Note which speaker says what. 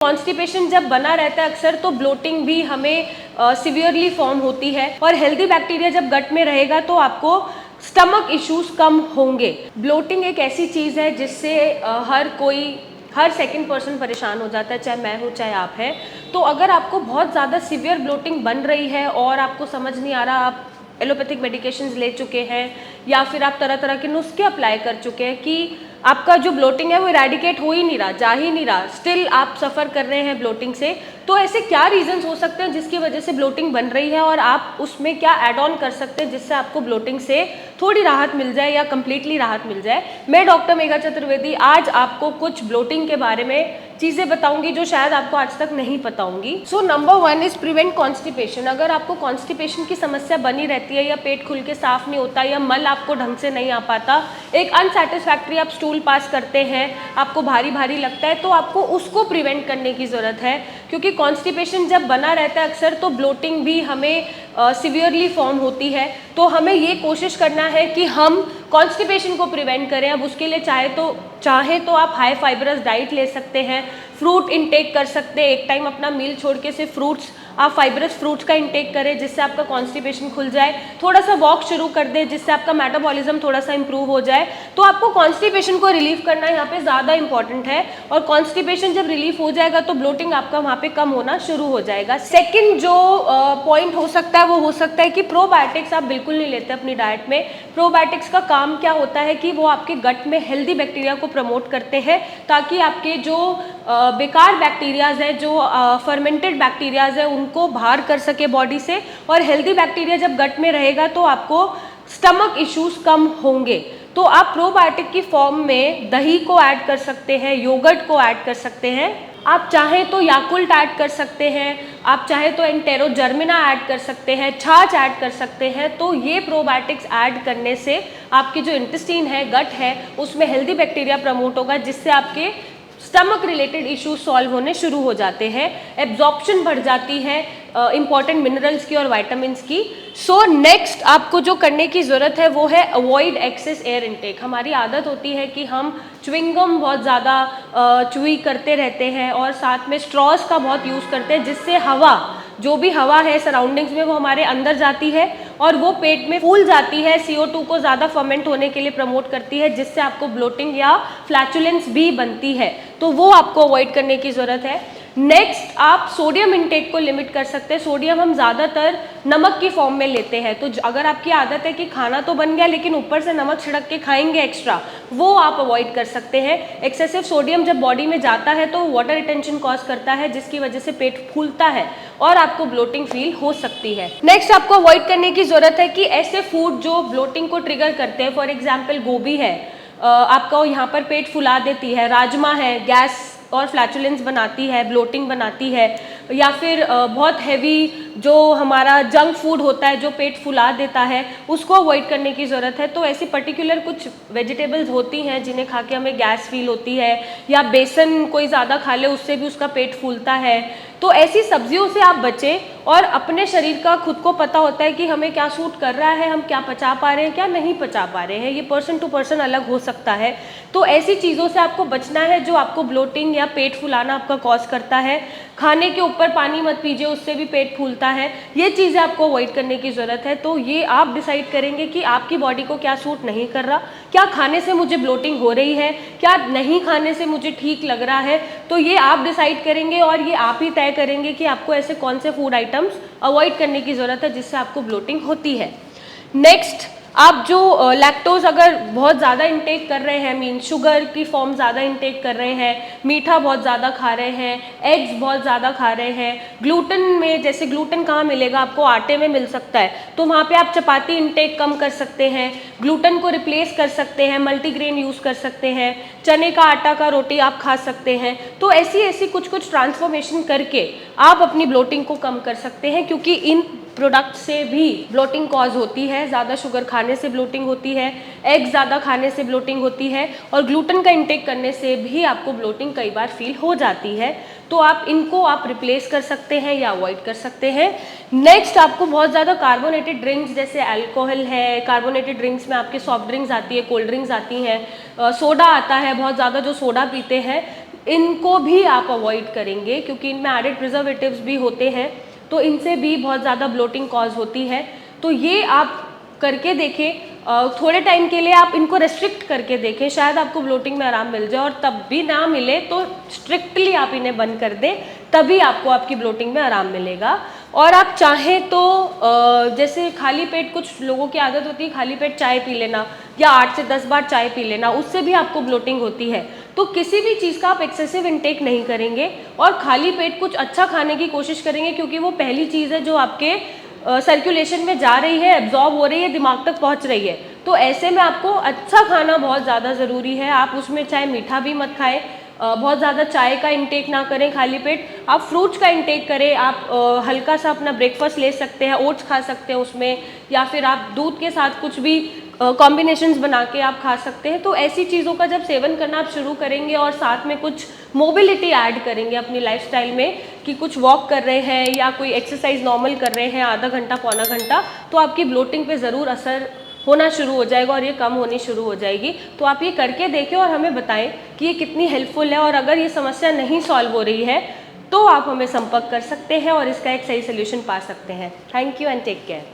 Speaker 1: Constipation जब बना रहता है अक्सर तो ब्लोटिंग भी हमें सिवियरली फॉर्म होती है और हेल्दी बैक्टीरिया जब गट में रहेगा तो आपको स्टमक इश्यूज कम होंगे। ब्लोटिंग एक ऐसी चीज़ है जिससे हर सेकंड पर्सन परेशान हो जाता है, चाहे मैं हूँ चाहे आप हैं। तो अगर आपको बहुत ज़्यादा सिवियर ब्लोटिंग बन रही है और आपको समझ नहीं आ रहा, आप एलोपैथिक मेडिकेशंस ले चुके हैं या फिर आप तरह तरह के नुस्खे अप्लाई कर चुके हैं कि आपका जो ब्लोटिंग है वो इरेडिकेट हो ही नहीं रहा, जा ही नहीं रहा, स्टिल आप सफ़र कर रहे हैं ब्लोटिंग से, तो ऐसे क्या रीजंस हो सकते हैं जिसकी वजह से ब्लोटिंग बन रही है और आप उसमें क्या ऐड ऑन कर सकते हैं जिससे आपको ब्लोटिंग से थोड़ी राहत मिल जाए या कंप्लीटली राहत मिल जाए। मैं डॉक्टर मेघा चतुर्वेदी आज आपको कुछ ब्लोटिंग के बारे में चीज़ें बताऊंगी जो शायद आपको आज तक नहीं पता होंगी। So number 1 is prevent constipation. अगर आपको कॉन्स्टिपेशन की समस्या बनी रहती है या पेट खुल के साफ नहीं होता या मल आपको ढंग से नहीं आ पाता, एक अनसेटिस्फैक्ट्री आप स्टूल पास करते हैं, आपको भारी भारी लगता है, तो आपको उसको प्रिवेंट करने की ज़रूरत है। क्योंकि कॉन्स्टिपेशन जब बना रहता है अक्सर तो ब्लोटिंग भी हमें सिवियरली फॉर्म होती है। तो हमें ये कोशिश करना है कि हम कॉन्स्टिपेशन को प्रिवेंट करें। अब उसके लिए चाहे तो आप हाई फाइबरस डाइट ले सकते हैं, फ्रूट इनटेक कर सकते हैं, एक टाइम अपना मील छोड़ के सिर्फ फ्रूट्स, आप फाइबरस फ्रूट्स का इंटेक करें जिससे आपका कॉन्स्टिपेशन खुल जाए। थोड़ा सा वॉक शुरू कर दें जिससे आपका मेटाबॉलिज्म थोड़ा सा इंप्रूव हो जाए। तो आपको कॉन्स्टिपेशन को रिलीफ करना यहाँ पे ज़्यादा इंपॉर्टेंट है और कॉन्स्टिपेशन जब रिलीफ हो जाएगा तो ब्लोटिंग आपका वहाँ पे कम होना शुरू हो जाएगा। सेकेंड जो पॉइंट हो सकता है वो हो सकता है कि प्रोबायोटिक्स आप बिल्कुल नहीं लेते अपनी डाइट में। प्रोबायोटिक्स का काम क्या होता है कि वो आपके गट में हेल्दी बैक्टीरिया को प्रमोट करते हैं ताकि आपके जो बेकार बैक्टीरियाज है, जो फर्मेंटेड बैक्टीरियाज है, उनको बाहर कर सके बॉडी से। और हेल्दी बैक्टीरिया जब गट में रहेगा तो आपको स्टमक इश्यूज कम होंगे। तो आप प्रोबायोटिक की फॉर्म में दही को ऐड कर सकते हैं, योगर्ट को ऐड कर सकते हैं, आप चाहें तो याकुल्ट ऐड कर सकते हैं, आप चाहें तो एंटेरोजर्मिना ऐड कर सकते हैं, छाछ ऐड कर सकते हैं। तो ये प्रोबायोटिक्स ऐड करने से आपकी जो इंटेस्टाइन है, गट है, उसमें हेल्दी बैक्टीरिया प्रमोट होगा जिससे आपके स्टमक रिलेटेड इश्यूज सॉल्व होने शुरू हो जाते हैं, एब्जॉर्प्शन बढ़ जाती है इंपॉर्टेंट मिनरल्स की और विटामिन्स की। सो नेक्स्ट आपको जो करने की ज़रूरत है वो है अवॉइड एक्सेस एयर इनटेक। हमारी आदत होती है कि हम च्युइंगम बहुत ज़्यादा च्युई करते रहते हैं और साथ में स्ट्रॉज का बहुत यूज़ करते हैं जिससे हवा, जो भी हवा है सराउंडिंग्स में, वो हमारे अंदर जाती है और वो पेट में फूल जाती है, CO2 को ज़्यादा फर्मेंट होने के लिए प्रमोट करती है जिससे आपको ब्लोटिंग या फ्लैचुलेंस भी बनती है। तो वो आपको अवॉइड करने की ज़रूरत है। नेक्स्ट आप सोडियम इंटेक को लिमिट कर सकते हैं। सोडियम हम ज़्यादातर नमक की फॉर्म में लेते हैं, तो अगर आपकी आदत है कि खाना तो बन गया लेकिन ऊपर से नमक छिड़क के खाएंगे एक्स्ट्रा, वो आप अवॉइड कर सकते हैं। एक्सेसिव सोडियम जब बॉडी में जाता है तो वाटर रिटेंशन कॉज करता है जिसकी वजह से पेट फूलता है और आपको ब्लोटिंग फील हो सकती है। नेक्स्ट आपको अवॉइड करने की ज़रूरत है कि ऐसे फूड जो ब्लोटिंग को ट्रिगर करते हैं, फॉर एग्जाम्पल गोभी है, आपका यहाँ पर पेट फुला देती है, राजमा है, गैस और फ्लैचुलेंस बनाती है, ब्लोटिंग बनाती है, या फिर बहुत हैवी जो हमारा जंक फूड होता है जो पेट फुला देता है, उसको अवॉइड करने की ज़रूरत है। तो ऐसी पर्टिकुलर कुछ वेजिटेबल्स होती हैं जिन्हें खा के हमें गैस फील होती है, या बेसन कोई ज़्यादा खा ले उससे भी उसका पेट फूलता है। तो ऐसी सब्जियों से आप बचें और अपने शरीर का खुद को पता होता है कि हमें क्या सूट कर रहा है, हम क्या पचा पा रहे हैं, क्या नहीं पचा पा रहे हैं, ये पर्सन टू पर्सन अलग हो सकता है। तो ऐसी चीज़ों से आपको बचना है जो आपको ब्लोटिंग या पेट फुलाना आपका कॉज करता है। खाने के ऊपर पानी मत पीजिए, उससे भी पेट फूलता है। ये चीज़ें आपको अवॉइड करने की ज़रूरत है। तो ये आप डिसाइड करेंगे कि आपकी बॉडी को क्या सूट नहीं कर रहा, क्या खाने से मुझे ब्लोटिंग हो रही है, क्या नहीं खाने से मुझे ठीक लग रहा है। तो ये आप डिसाइड करेंगे और ये आप ही तय करेंगे कि आपको ऐसे कौन से फूड आइटम्स अवॉइड करने की ज़रूरत है जिससे आपको ब्लोटिंग होती है। नेक्स्ट, आप जो लैक्टोज अगर बहुत ज़्यादा इंटेक कर रहे हैं, मीन शुगर की फॉर्म ज़्यादा इंटेक कर रहे हैं, मीठा बहुत ज़्यादा खा रहे हैं, एग्स बहुत ज़्यादा खा रहे हैं, ग्लूटेन में, जैसे ग्लूटेन कहाँ मिलेगा आपको, आटे में मिल सकता है, तो वहाँ पे आप चपाती इंटेक कम कर सकते हैं, ग्लूटेन को रिप्लेस कर सकते हैं, मल्टीग्रेन यूज़ कर सकते हैं, चने का आटा का रोटी आप खा सकते हैं। तो ऐसी कुछ ट्रांसफॉर्मेशन करके आप अपनी ब्लोटिंग को कम कर सकते हैं, क्योंकि इन प्रोडक्ट से भी ब्लोटिंग कॉज होती है। ज़्यादा शुगर खाने से ब्लोटिंग होती है, एग ज़्यादा खाने से ब्लोटिंग होती है, और ग्लूटेन का इंटेक करने से भी आपको ब्लोटिंग कई बार फील हो जाती है। तो आप इनको रिप्लेस कर सकते हैं या अवॉइड कर सकते हैं। नेक्स्ट, आपको बहुत ज़्यादा कार्बोनेटेड ड्रिंक्स जैसे अल्कोहल है, कार्बोनेटेड ड्रिंक्स में आपके सॉफ्ट ड्रिंक्स आती है, कोल्ड ड्रिंक्स आती हैं, सोडा आता है, बहुत ज़्यादा जो सोडा पीते हैं, इनको भी आप अवॉइड करेंगे क्योंकि इनमें एडेड प्रिजर्वेटिव्स भी होते हैं, तो इनसे भी बहुत ज़्यादा ब्लोटिंग कॉज होती है। तो ये आप करके देखें, थोड़े टाइम के लिए आप इनको रेस्ट्रिक्ट करके देखें, शायद आपको ब्लोटिंग में आराम मिल जाए, और तब भी ना मिले तो स्ट्रिक्टली आप इन्हें बंद कर दें, तभी आपको आपकी ब्लोटिंग में आराम मिलेगा। और आप चाहें तो जैसे खाली पेट, कुछ लोगों की आदत होती है खाली पेट चाय पी लेना या 8 से 10 बार चाय पी लेना, उससे भी आपको ब्लोटिंग होती है। तो किसी भी चीज़ का आप एक्सेसिव इनटेक नहीं करेंगे और खाली पेट कुछ अच्छा खाने की कोशिश करेंगे, क्योंकि वो पहली चीज़ है जो आपके सर्कुलेशन में जा रही है, एब्जॉर्ब हो रही है, दिमाग तक पहुंच रही है। तो ऐसे में आपको अच्छा खाना बहुत ज़्यादा ज़रूरी है। आप उसमें चाहे मीठा भी मत खाएं, बहुत ज़्यादा चाय का इंटेक ना करें खाली पेट, आप फ्रूट्स का इंटेक करें। आप हल्का सा अपना ब्रेकफास्ट ले सकते हैं, ओट्स खा सकते हैं उसमें, या फिर आप दूध के साथ कुछ भी कॉम्बिनेशंस बना के आप खा सकते हैं। तो ऐसी चीज़ों का जब सेवन करना आप शुरू करेंगे और साथ में कुछ मोबिलिटी ऐड करेंगे अपनी लाइफस्टाइल में, कि कुछ वॉक कर रहे हैं या कोई एक्सरसाइज नॉर्मल कर रहे हैं आधा घंटा पौना घंटा, तो आपकी ब्लोटिंग पे ज़रूर असर होना शुरू हो जाएगा और ये कम होनी शुरू हो जाएगी। तो आप ये करके देखें और हमें बताएं कि ये कितनी हेल्पफुल है, और अगर ये समस्या नहीं सॉल्व हो रही है तो आप हमें संपर्क कर सकते हैं और इसका एक सही सोल्यूशन पा सकते हैं। Thank you and take care.